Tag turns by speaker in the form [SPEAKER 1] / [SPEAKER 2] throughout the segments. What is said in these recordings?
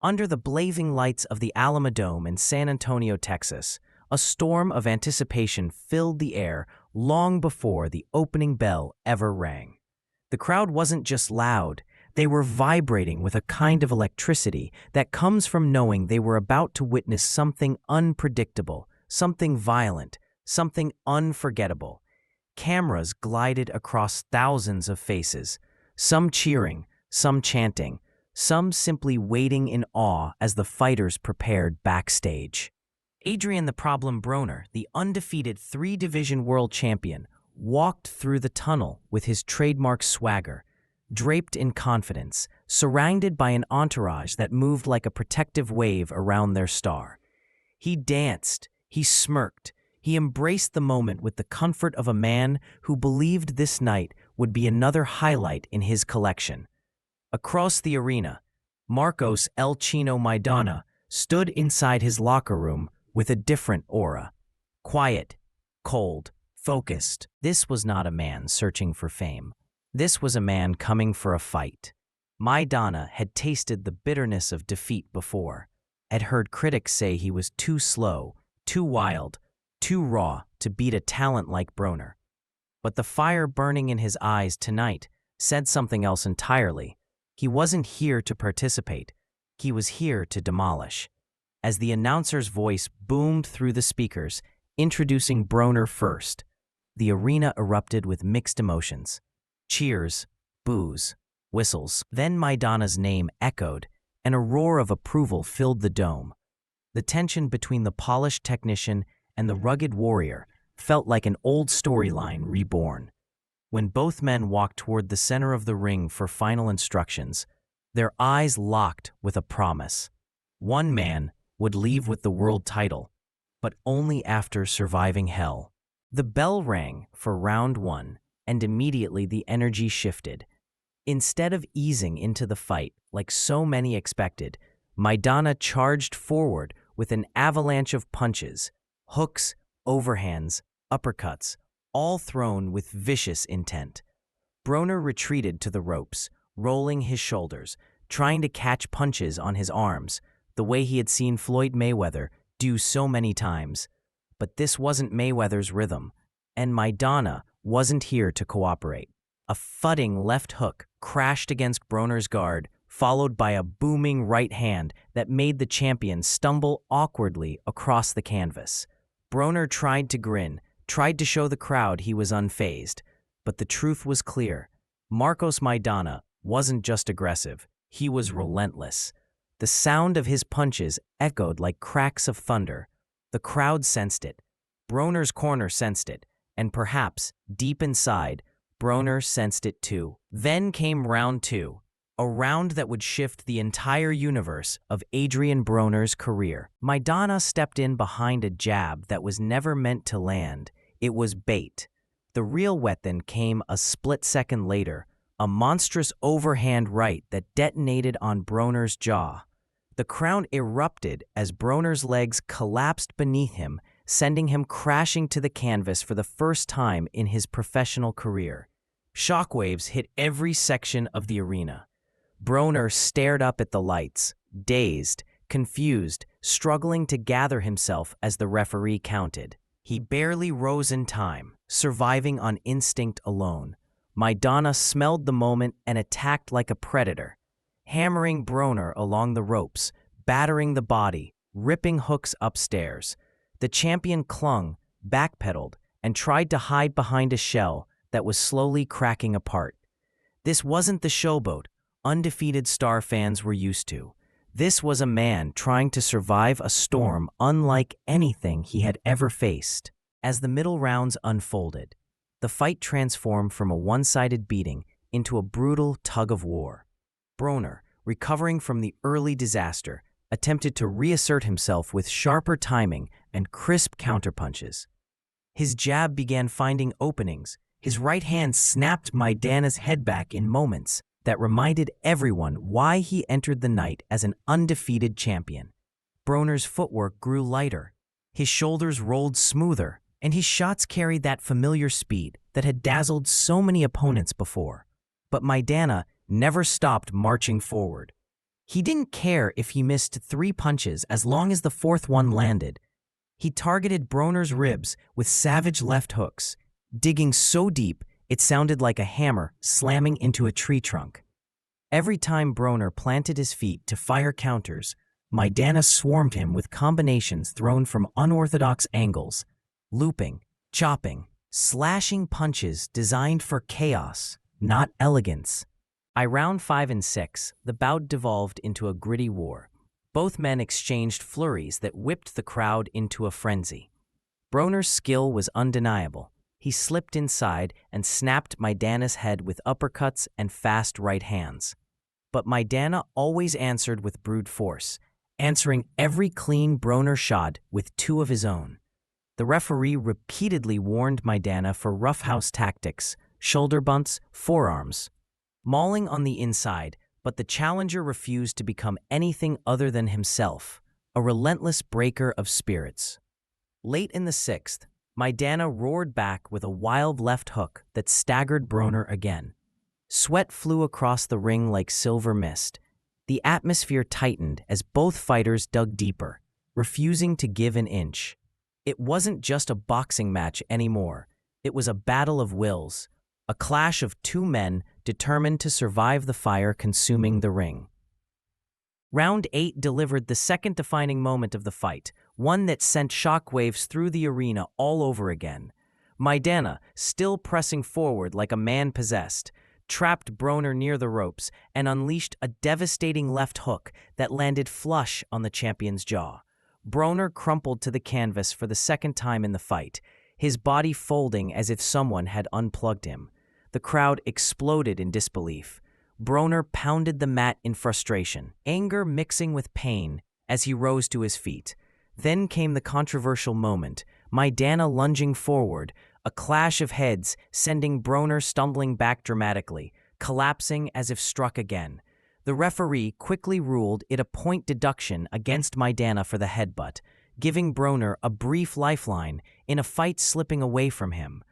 [SPEAKER 1] Under the blazing lights of the Alamodome in San Antonio, Texas, a storm of anticipation filled the air long before the opening bell ever rang. The crowd wasn't just loud, they were vibrating with a kind of electricity that comes from knowing they were about to witness something unpredictable, something violent, something unforgettable. Cameras glided across thousands of faces, some cheering, some chanting, some simply waiting in awe as the fighters prepared backstage. Adrien "the Problem" Broner, the undefeated three-division world champion, walked through the tunnel with his trademark swagger, draped in confidence, surrounded by an entourage that moved like a protective wave around their star. He danced, he smirked, he embraced the moment with the comfort of a man who believed this night would be another highlight in his collection. Across the arena, Marcos Chino Maidana stood inside his locker room with a different aura. Quiet, cold, focused. This was not a man searching for fame. This was a man coming for a fight. Maidana had tasted the bitterness of defeat before, had heard critics say he was too slow, too wild, too raw to beat a talent like Broner. But the fire burning in his eyes tonight said something else entirely. He wasn't here to participate. He was here to demolish. As the announcer's voice boomed through the speakers, introducing Broner first, the arena erupted with mixed emotions. Cheers, boos, whistles. Then Maidana's name echoed, and a roar of approval filled the dome. The tension between the polished technician and the rugged warrior felt like an old storyline reborn. When both men walked toward the center of the ring for final instructions, their eyes locked with a promise. One man would leave with the world title, but only after surviving hell. The bell rang for round one, and immediately the energy shifted. Instead of easing into the fight like so many expected, Maidana charged forward with an avalanche of punches, hooks, overhands, uppercuts, all thrown with vicious intent. Broner retreated to the ropes, rolling his shoulders, trying to catch punches on his arms, the way he had seen Floyd Mayweather do so many times. But this wasn't Mayweather's rhythm, and Maidana wasn't here to cooperate. A thudding left hook crashed against Broner's guard, followed by a booming right hand that made the champion stumble awkwardly across the canvas. Broner tried to grin, tried to show the crowd he was unfazed, but the truth was clear. Marcos Maidana wasn't just aggressive, he was relentless. The sound of his punches echoed like cracks of thunder. The crowd sensed it. Broner's corner sensed it, and perhaps, deep inside, Broner sensed it too. Then came round two, a round that would shift the entire universe of Adrien Broner's career. Maidana stepped in behind a jab that was never meant to land. It was bait. The real weapon came a split second later, a monstrous overhand right that detonated on Broner's jaw. The crowd erupted as Broner's legs collapsed beneath him, sending him crashing to the canvas for the first time in his professional career. Shockwaves hit every section of the arena. Broner stared up at the lights, dazed, confused, struggling to gather himself as the referee counted. He barely rose in time, surviving on instinct alone. Maidana smelled the moment and attacked like a predator, hammering Broner along the ropes, battering the body, ripping hooks upstairs. The champion clung, backpedaled, and tried to hide behind a shell that was slowly cracking apart. This wasn't the showboat undefeated star fans were used to. This was a man trying to survive a storm unlike anything he had ever faced. As the middle rounds unfolded, the fight transformed from a one-sided beating into a brutal tug-of-war. Broner, recovering from the early disaster, attempted to reassert himself with sharper timing and crisp counterpunches. His jab began finding openings. His right hand snapped Maidana's head back in moments that reminded everyone why he entered the night as an undefeated champion. Broner's footwork grew lighter. His shoulders rolled smoother, and his shots carried that familiar speed that had dazzled so many opponents before. But Maidana never stopped marching forward. He didn't care if he missed 3 punches as long as the 4th one landed. He targeted Broner's ribs with savage left hooks, digging so deep it sounded like a hammer slamming into a tree trunk. Every time Broner planted his feet to fire counters, Maidana swarmed him with combinations thrown from unorthodox angles, looping, chopping, slashing punches designed for chaos, not elegance. By round 5 and 6, the bout devolved into a gritty war. Both men exchanged flurries that whipped the crowd into a frenzy. Broner's skill was undeniable. He slipped inside and snapped Maidana's head with uppercuts and fast right hands. But Maidana always answered with brute force, answering every clean Broner shot with 2 of his own. The referee repeatedly warned Maidana for roughhouse tactics, shoulder bunts, forearms, mauling on the inside, but the challenger refused to become anything other than himself, a relentless breaker of spirits. Late in the 6th, Maidana roared back with a wild left hook that staggered Broner again. Sweat flew across the ring like silver mist. The atmosphere tightened as both fighters dug deeper, refusing to give an inch. It wasn't just a boxing match anymore. It was a battle of wills, a clash of 2 men determined to survive the fire consuming the ring. Round 8 delivered the second defining moment of the fight, one that sent shockwaves through the arena all over again. Maidana, still pressing forward like a man possessed, trapped Broner near the ropes and unleashed a devastating left hook that landed flush on the champion's jaw. Broner crumpled to the canvas for the second time in the fight, his body folding as if someone had unplugged him. The crowd exploded in disbelief. Broner pounded the mat in frustration, anger mixing with pain as he rose to his feet. Then came the controversial moment, Maidana lunging forward, a clash of heads sending Broner stumbling back dramatically, collapsing as if struck again. The referee quickly ruled it a point deduction against Maidana for the headbutt, giving Broner a brief lifeline in a fight slipping away from him.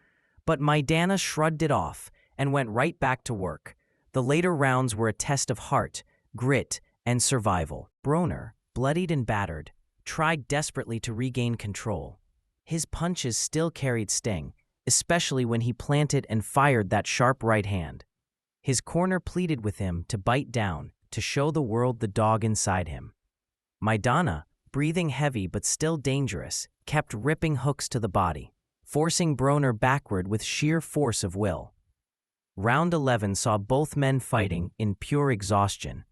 [SPEAKER 1] But Maidana shrugged it off and went right back to work. The later rounds were a test of heart, grit, and survival. Broner, bloodied and battered, tried desperately to regain control. His punches still carried sting, especially when he planted and fired that sharp right hand. His corner pleaded with him to bite down, to show the world the dog inside him. Maidana, breathing heavy but still dangerous, kept ripping hooks to the body, forcing Broner backward with sheer force of will. Round 11 saw both men fighting in pure exhaustion,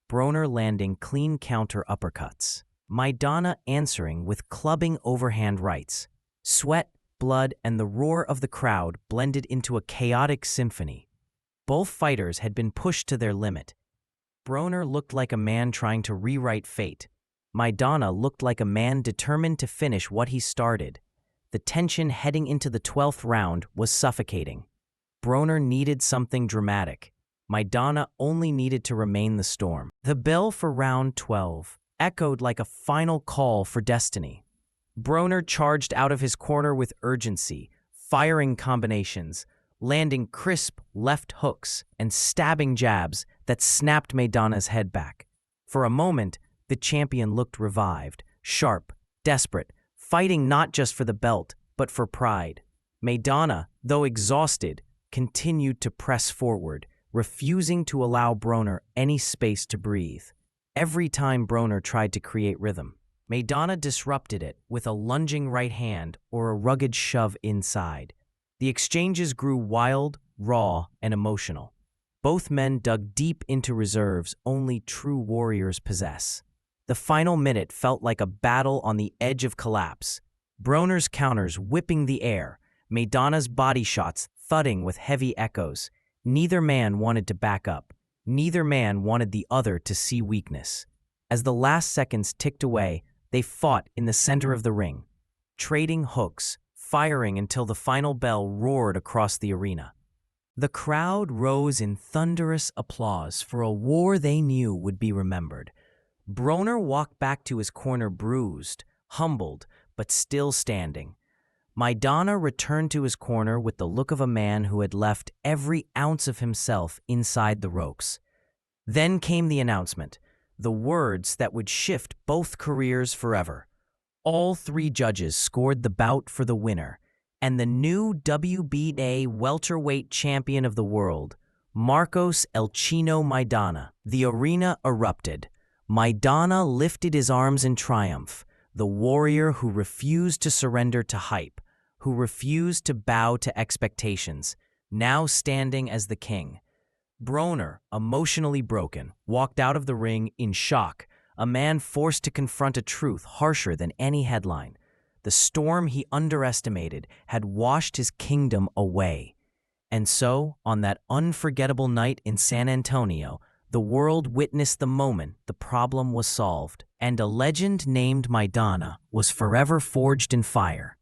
[SPEAKER 1] Broner landing clean counter uppercuts, Maidana answering with clubbing overhand rights. Sweat, blood, and the roar of the crowd blended into a chaotic symphony. Both fighters had been pushed to their limit. Broner looked like a man trying to rewrite fate. Maidana looked like a man determined to finish what he started. The tension heading into the 12th round was suffocating. Broner needed something dramatic. Maidana only needed to remain the storm. The bell for round 12 echoed like a final call for destiny. Broner charged out of his corner with urgency, firing combinations, landing crisp left hooks and stabbing jabs that snapped Maidana's head back. For a moment, the champion looked revived, sharp, desperate, fighting not just for the belt, but for pride. Maidana, though exhausted, continued to press forward, refusing to allow Broner any space to breathe. Every time Broner tried to create rhythm, Maidana disrupted it with a lunging right hand or a rugged shove inside. The exchanges grew wild, raw, and emotional. Both men dug deep into reserves only true warriors possess. The final minute felt like a battle on the edge of collapse. Broner's counters whipping the air, Maidana's body shots thudding with heavy echoes. Neither man wanted to back up. Neither man wanted the other to see weakness. As the last seconds ticked away, they fought in the center of the ring, trading hooks, firing until the final bell roared across the arena. The crowd rose in thunderous applause for a war they knew would be remembered. Broner walked back to his corner bruised, humbled, but still standing. Maidana returned to his corner with the look of a man who had left every ounce of himself inside the ropes. Then came the announcement. the words that would shift both careers forever. All three judges scored the bout for the winner, and the new WBA welterweight champion of the world, Marcos El Chino Maidana. The arena erupted. Maidana lifted his arms in triumph, the warrior who refused to surrender to hype, who refused to bow to expectations, now standing as the king. Broner, emotionally broken, walked out of the ring in shock, a man forced to confront a truth harsher than any headline. The storm he underestimated had washed his kingdom away. And so, on that unforgettable night in San Antonio, the world witnessed the moment the problem was solved, and a legend named Maidana was forever forged in fire.